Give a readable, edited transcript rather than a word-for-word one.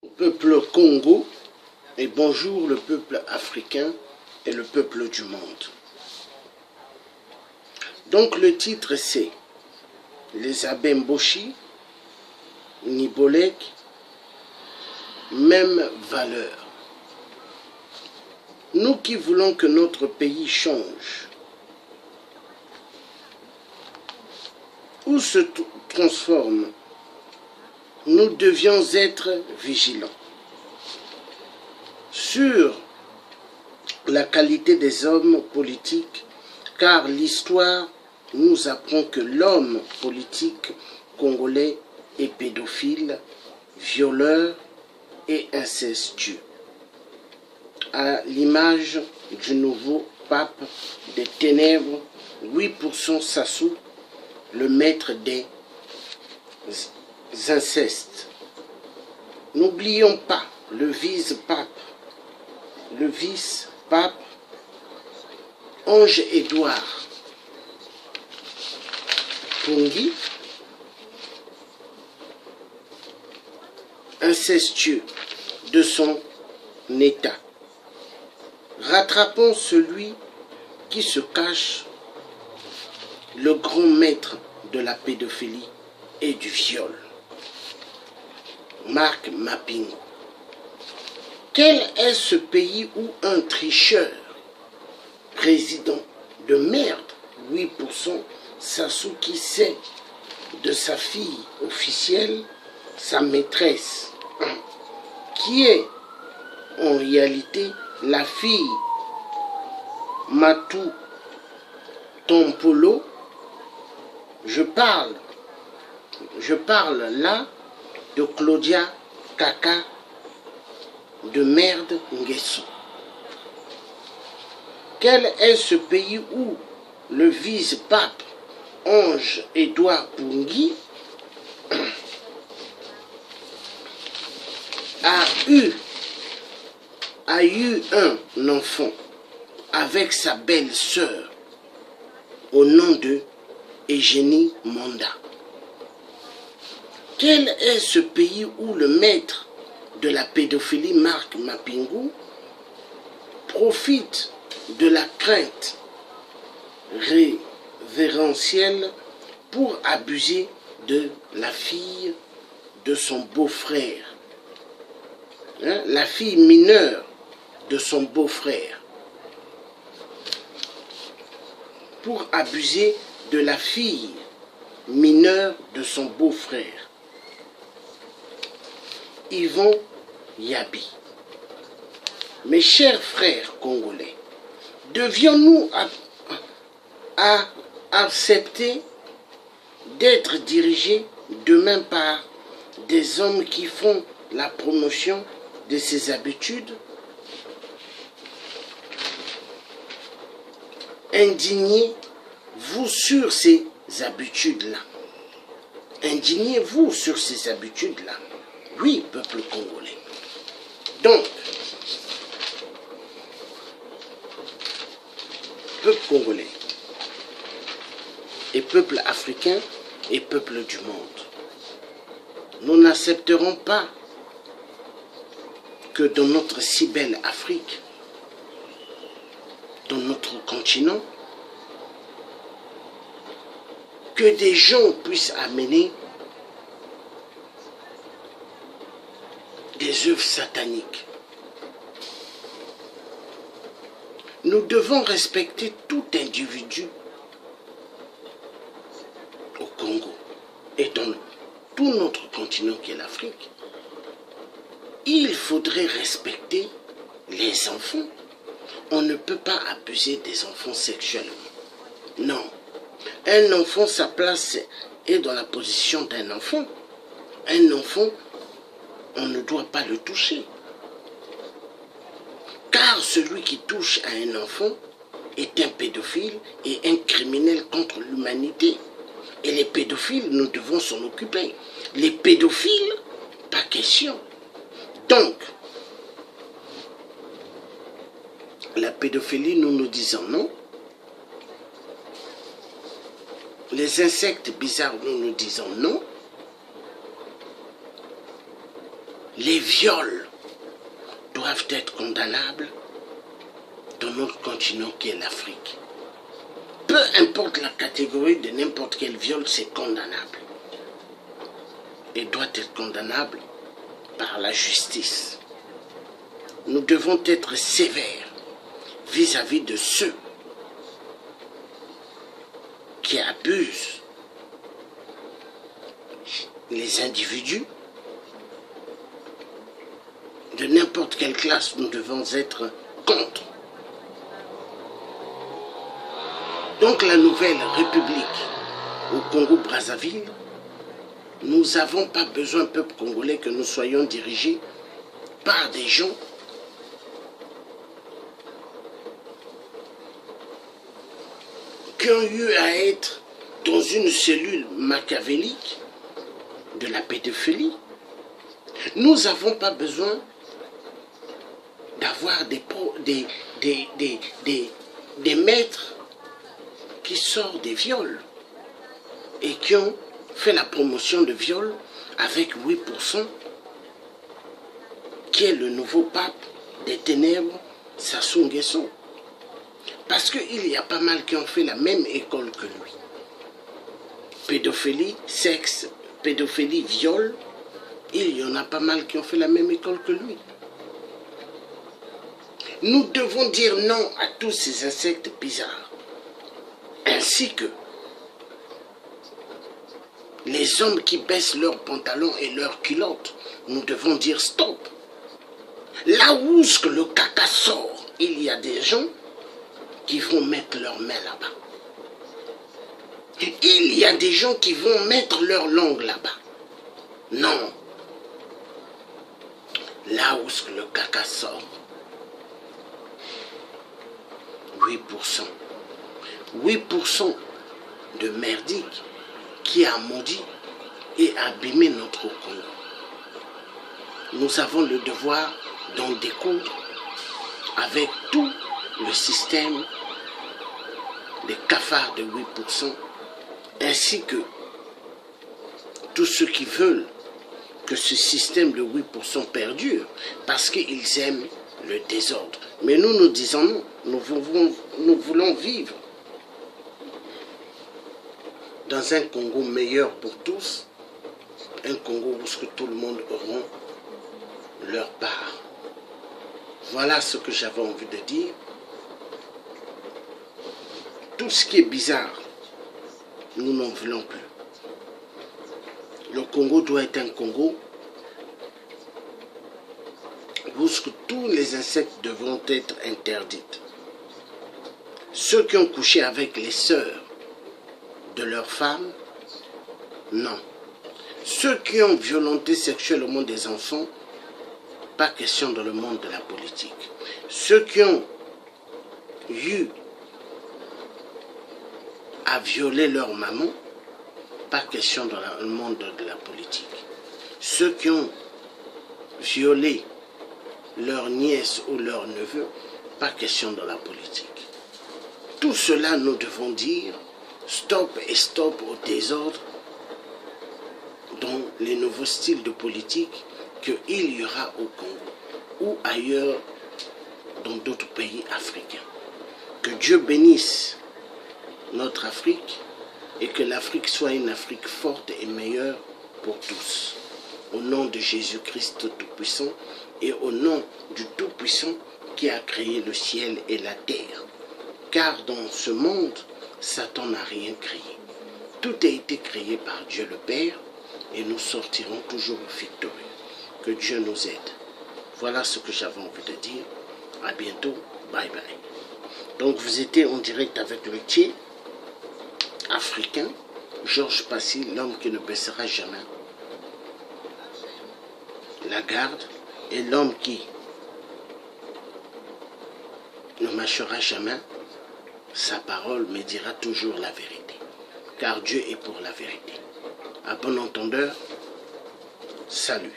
Peuple Congo et bonjour le peuple africain et le peuple du monde. Donc le titre c'est les Abemboshi, Nibolek, même valeur. Nous qui voulons que notre pays change, ou se transforme, nous devions être vigilants sur la qualité des hommes politiques, car l'histoire nous apprend que l'homme politique congolais est pédophile, violeur et incestueux. À l'image du nouveau pape des ténèbres, 8% Sassou, le maître des incestes. N'oublions pas le vice-pape, Ange Édouard Pungi, incestueux de son état. Rattrapons celui qui se cache, le grand maître de la pédophilie et du viol, Marc Mapingo. Quel est ce pays où un tricheur, président de merde, 8%, Sassou qui sait de sa fille officielle, sa maîtresse, qui est en réalité la fille Matou Tompolo, je parle là de Claudia Kaka de merde Nguesso. Quel est ce pays où le vice-pape Ange Édouard Pungi a eu un enfant avec sa belle-sœur au nom de Eugénie Monda? Quel est ce pays où le maître de la pédophilie, Marc Mapingo, profite de la crainte révérentielle pour abuser de la fille de son beau-frère, la fille mineure de son beau-frère, pour abuser de la fille mineure de son beau-frère, Yvon Yabi. Mes chers frères congolais, devions-nous accepter d'être dirigés demain par des hommes qui font la promotion de ces habitudes? Indignez-vous sur ces habitudes-là. Indignez-vous sur ces habitudes-là. Oui, peuple congolais. Donc, peuple congolais et peuple africain et peuple du monde, nous n'accepterons pas que dans notre si belle Afrique, dans notre continent, que des gens puissent amener des œuvres sataniques. Nous devons respecter tout individu au Congo et dans tout notre continent qui est l'Afrique. Il faudrait respecter les enfants. On ne peut pas abuser des enfants sexuellement. Non. Un enfant, sa place est dans la position d'un enfant. Un enfant, on ne doit pas le toucher. Car celui qui touche à un enfant est un pédophile et un criminel contre l'humanité. Et les pédophiles, nous devons s'en occuper. Les pédophiles, pas question. Donc, la pédophilie, nous disons non. Les insectes bizarres, nous disons non. Les viols doivent être condamnables dans notre continent qui est l'Afrique. Peu importe la catégorie de n'importe quel viol, c'est condamnable. Et doit être condamnable par la justice. Nous devons être sévères vis-à-vis de ceux qui abusent les individus de n'importe quelle classe. Nous devons être contre. Donc la nouvelle République au Congo-Brazzaville, nous n'avons pas besoin, peuple congolais, que nous soyons dirigés par des gens qui ont eu à être dans une cellule machiavélique de la pédophilie. Nous n'avons pas besoin d'avoir des maîtres qui sortent des viols et qui ont fait la promotion de viol avec 8%, qui est le nouveau pape des ténèbres, Sassou Nguesso. Parce qu'il y a pas mal qui ont fait la même école que lui. Pédophilie, sexe, pédophilie, viol, il y en a pas mal qui ont fait la même école que lui. Nous devons dire non à tous ces insectes bizarres, ainsi que les hommes qui baissent leurs pantalons et leurs culottes. Nous devons dire stop. Là où le caca sort, il y a des gens qui vont mettre leurs mains là-bas. Il y a des gens qui vont mettre leur langue là-bas. Non. Là où le caca sort, 8%. 8% de merdique qui a maudit et abîmé notre Congo. Nous avons le devoir d'en découdre avec tout le système des cafards de 8%, ainsi que tous ceux qui veulent que ce système de 8% perdure, parce qu'ils aiment le désordre. Mais nous, nous disons non, nous voulons vivre dans un Congo meilleur pour tous, un Congo où tout le monde aura leur part. Voilà ce que j'avais envie de dire. Tout ce qui est bizarre, nous n'en voulons plus. Le Congo doit être un Congo où tous les insectes devront être interdits. Ceux qui ont couché avec les sœurs de leurs femmes, non. Ceux qui ont violenté sexuellement des enfants, pas question dans le monde de la politique. Ceux qui ont eu à violer leur maman, pas question dans le monde de la politique. Ceux qui ont violé leur nièce ou leur neveu, pas question dans la politique. Tout cela, nous devons dire stop et stop au désordre dans les nouveaux styles de politique qu'il y aura au Congo ou ailleurs dans d'autres pays africains. Que Dieu bénisse notre Afrique et que l'Afrique soit une Afrique forte et meilleure pour tous. Au nom de Jésus-Christ Tout-Puissant et au nom du Tout-Puissant qui a créé le ciel et la terre. Car dans ce monde, Satan n'a rien créé. Tout a été créé par Dieu le Père et nous sortirons toujours victorieux. Que Dieu nous aide. Voilà ce que j'avais envie de dire. À bientôt. Bye bye. Donc vous étiez en direct avec le Thier africain, Georges Passy, l'homme qui ne baissera jamais la garde et l'homme qui ne mâchera jamais sa parole mais dira toujours la vérité. Car Dieu est pour la vérité. À bon entendeur, salut.